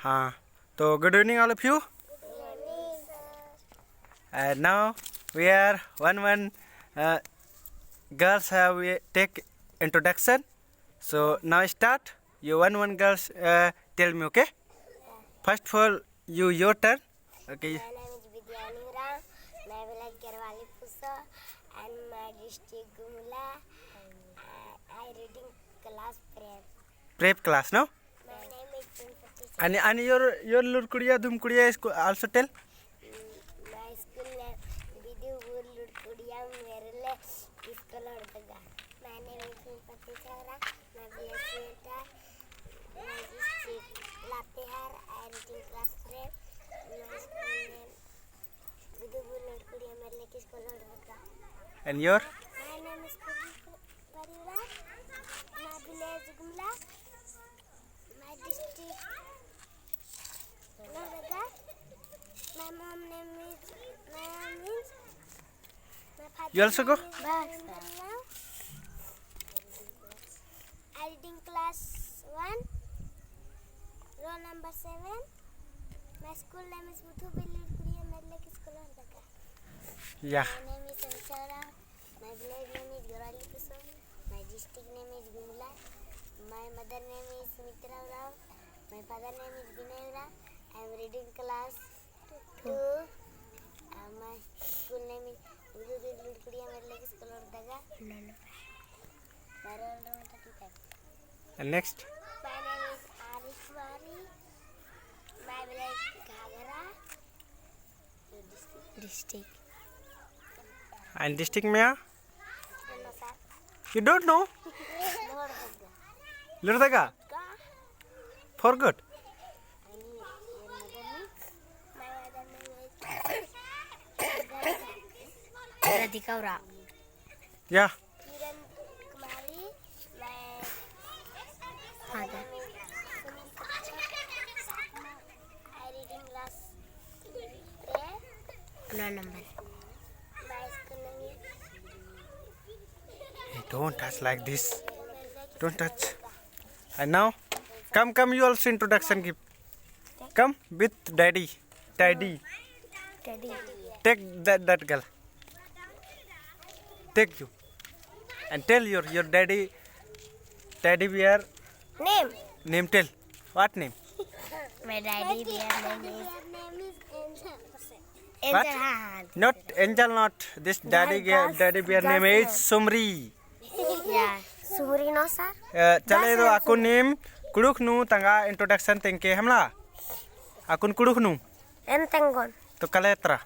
हाँ तो good evening all of you. And now we are one girls have we take introduction. So now start. You one girls tell me, okay? First of all, your turn. Okay. My name is Vidyanira. My village Gerwali Pusa and my district Gumula. I reading class prep. Prep class, no? My name is Pinpati. And your Lurkudia Dumkudia is also tell. My school name Vidu Lurkudia Merle is colored Daga. My name is Pinpati Chara. My village Seta. My district Lapihar. I reading class prep. My school name Vidu Lurkudia Merle is colored Daga. And your? My name is Kurukh. My village Gumla. My district Hradaga. My mom name is my father. You also go? I reading class 1, row number 7. My school name is Muthu Billipuria Medlek School Hradaga. Yeah. My name is Ansara. My village name is Gorali Pusam. My district name is Gumla. My mother name is Mitra Rao. My father name is Vinay Rao. I am reading class 2. My school name is Udu Lurkudia Medlek School Hradaga. My roll number 35. And next? My name is Arif Wari. My village Ghagara. District. And district Maya? You don't know? Lurdaga? Forgot? Radhika. Yeah. Kiran Kumari, my father. I reading class 3. No number. My school name is Hey, don't touch like this. Don't touch. And now, come, you also introduction give. Come with daddy. Daddy. Teddy. Take that girl. Take you. And tell your daddy bear name tell. What name? My daddy bear name is Angel. What? Not Angel, not. This daddy bear name is Sumri. Yeah. Sumri no sir. चले तो अकुन name कुरुख नु तंगा introduction तेंके हमला अकुन कुरुख नु Entengon. तो कले तरा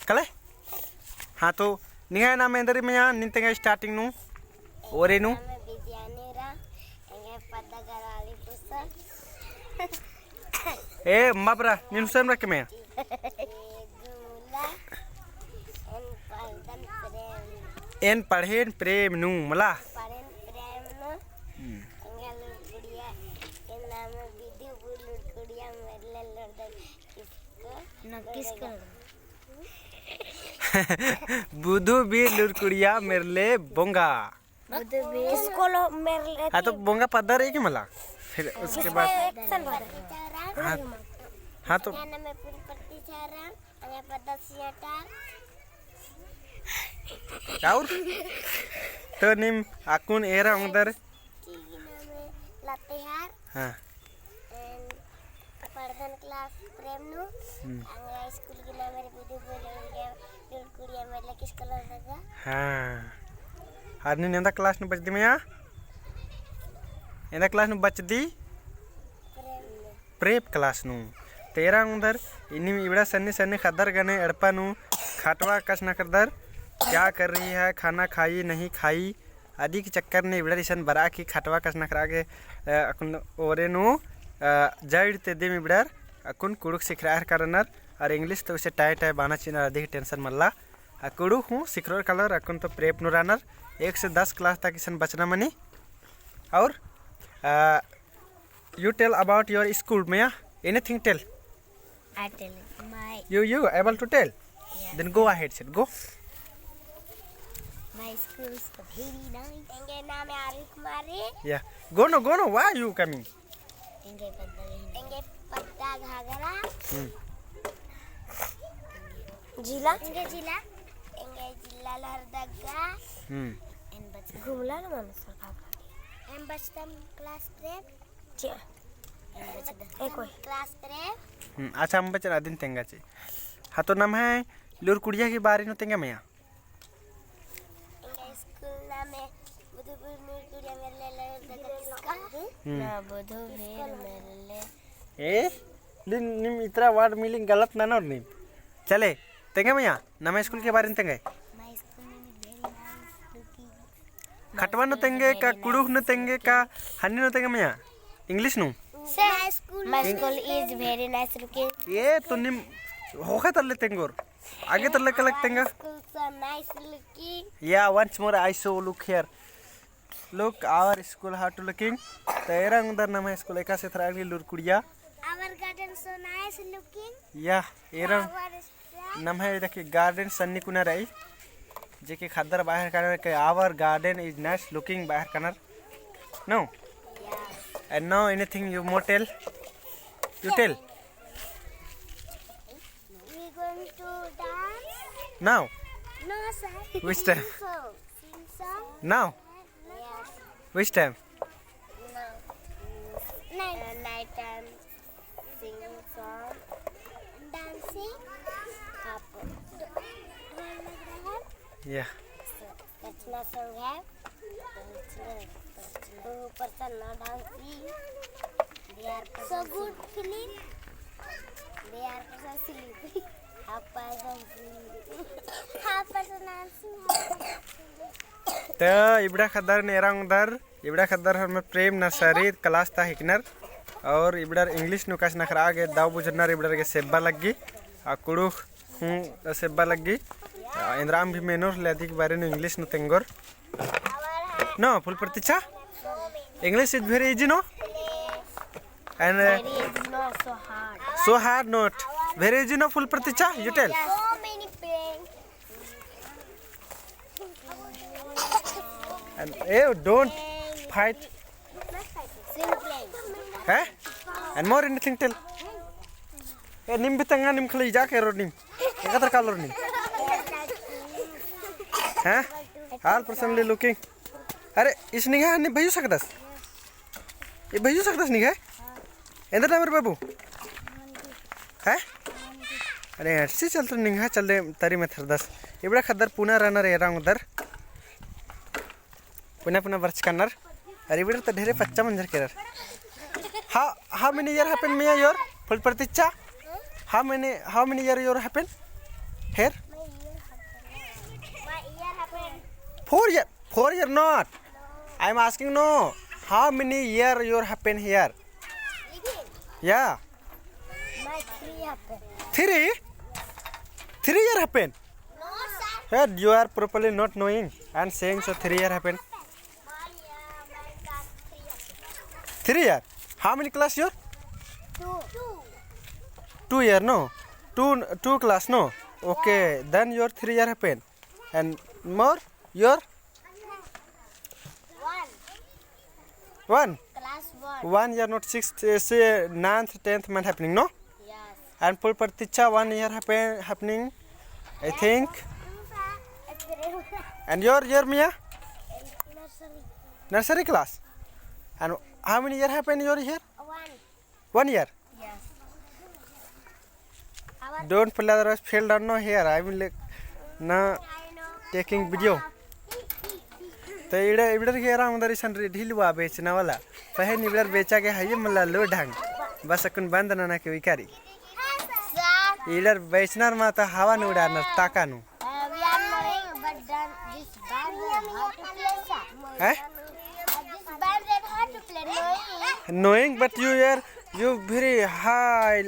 कले हाँ तो निगाह नाम इंदरी में यहाँ निंतेंगे स्टार्टिंग नु ओरे नु Vidyanira. Enga pada Gorali Pusa. ए मबरा निनुसम रखे में Gumula. And Paldan Prem. And Paldan Prem नु मला Paren Prem no. Enga Lurkudia. En naam Vidu Lurkudia Merle Lordan. Kisko? Budhu भी लुरकुड़िया मेरले बोंगा Iskolo Merle. हाँ तो बोंगा पदर है कि मला फिर उसके बाद हाँ तो Yang nama Pinpati Chara. Enga pada Siata. और तो निम अकुन एरा उधर Cigi nama Latihar. हाँ And Pardhan class Prem nu. Anga school ki nama Vidu Lurkudia Merle School Hradaga. हाँ और नी इंदा क्लास नु बचदी में यहाँ इंदा क्लास नु बचदी Prem. प्रेप क्लास नु तेरा उधर इन्हीं इबड़ा सन्नी खदर गने अड़पा नु खाटवा कस न करदर क्या कर रही है खाना खाई नहीं खाई आदि के चक्कर ने इबड़ा रिसन बरा की खाटवा कस न करा के अकुन ओरे नु जाइड ते दे इबड़ा अकुन कुरुख सिख रहा है करनर और इंग्लिश तो उसे टाइट है बाना चिना अधिक टेंशन मल्ला कुरुख हूँ सिखरोर कलर अकुन तो प्रेप नु रनर 1 से 10 क्लास तक इसन बचना मनी और you tell about your school Maya anything tell I tell you. My you able to tell then go ahead said go my school is very nice. Enga nama Arif Kumari. yeah go no why you coming एंगे पत्ता Ghaghara Hmm. जिला एंगे जिला हरदग Hmm. घुमला ना मन सरकार M बचतम class prep चे class prep अच्छा हम बच्चा दिन तेंगा चे हाँ तो नाम है लूर कुड़िया की बारी नो तेंगा मैया स्कूल नाम है बुधपुर नूर कुड़िया मेरे ले ना बुधपुर मेरे ले ए लिन निम इतना वर्ड मीनिंग गलत ना ना निम चले तेंगा मैया नाम स्कूल के बारे में तेंगा माय स्कूल में वेरी नाइस लुकिंग खटवा नो तेंगे का कुड़ुख नो तेंगे का हन्नी नो तेंगा मैया इंग्लिश नो my school is very nice looking ये तो निम होगा तरले तेंगोर आगे तरले कलक तेंगा स्कूल सो नाइस लुकिंग या once more I so look here look our school how to looking तेरा उधर नाम है स्कूल एका से थरागली लूर कुड़िया our garden so nice looking या एरा नाम है देखिए गार्डन सन्नी कुना रही जे के खदर बाहर करने के our garden is nice looking बाहर करनर no and no anything you more tell you tell we going to dance now no sir Which time? Sing song now yes which time no night time sing song dancing up या रचना song है ऊपर चलना dancing they are so good feeling they are so sleepy half person dancing तो इबड़ा खदर नेरा उधर इबड़ा खदर हम प्रेम nursery class था हिकनर और इबड़ा English नुकाश नखरा आगे दाव बुझनर इबड़ा के सेब्बा लगी आ कुड़ुख हूँ सेब्बा लगी इंद्राम भी मेनोर लेदी के बारे में इंग्लिश नु तेंगोर no full Pratiksha English is very easy no and it's not so hard so hard not very easy no full Pratiksha you tell so many pain and a don't fight sing playing है and more anything tell a निम बितंगा निम खली जा के रो निम एकत्र कालो निम हैं हाल पर्सनली लुकिंग अरे इस निगाह नहीं भयू सकदस ये भयू सकदस निगाह इंदर ना मेरे बाबू है अरे ऐसे चलते निगाह चल दे तरी में थरदस इबड़ा खदर पुना रनर एरा उधर पुना पुना वर्च करनर अरे इबड़ा तो ढेरे पच्चा मंजर केरर how many year happen me your full Pratiksha how many year your happen here my ear happened 4 year not I am asking no how many year your happen here living yeah my 3 happened 3 year happen no sir hey, you are properly not knowing and saying so 3 year happen my 3 year how many class your 2 2 year no 2 class no okay then your 3 year happen and more your 1 1 class 1 year not 6th say 9th 10th month happening no yes and full praticha 1 year happening I think and your year Mia nursery class and how many year happen your here 1 year yes don't pull otherwise fail down no here I will na I know taking video तो इधर इधर के राम उधर इसन ढीलवा बेचना वाला पहले इधर बेचा के है ये मल्ला लो ढंग बस अकुन बंद ना के विकारी sir इधर बेचना माता हवा न उड़ाना ताका नु we are knowing but then this band is hard to play sir है this band is hard to play knowing knowing but you very high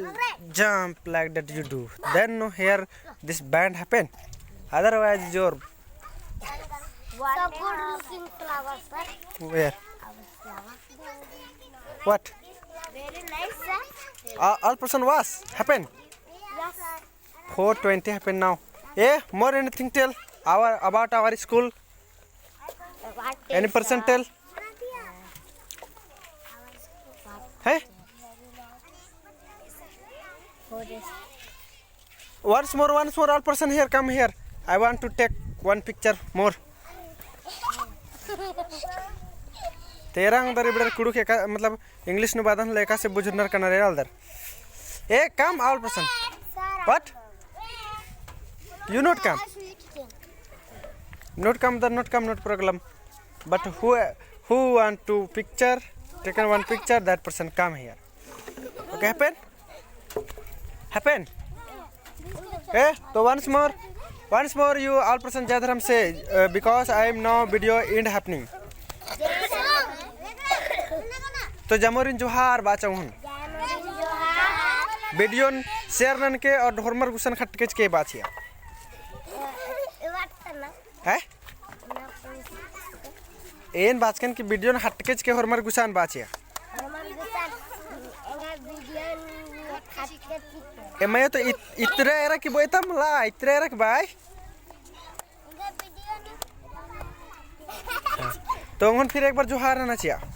jump like that you do then no here this band happen otherwise your so good looking flower sir where our flower what very nice sir all person was happen yes sir 420 happen now more anything tell about our school any person tell hey Once more, all person here, come here. I want to take one picture more. तेरा अंदर इधर कुरुख का मतलब English में बादन लेका से बुझनर करना रे अंदर. Hey, come all person. What? You not come. Not come, not problem. But who want to picture? Taken one picture. That person come here. Okay, happen. Hey, so once more, you all person jadharam say because I am now video end happening. तो जमोरिन जोहार बाचाऊन video share none के और हरमर गुसन खटकेच के बाचिया है N बाचकन की video न हटकेच के हरमर गुसान बाचिया ए मैं तो इतरे एरा की बोइता मला इतरे एरा की बाय तो फिर एक बार जोहार ना चाहिए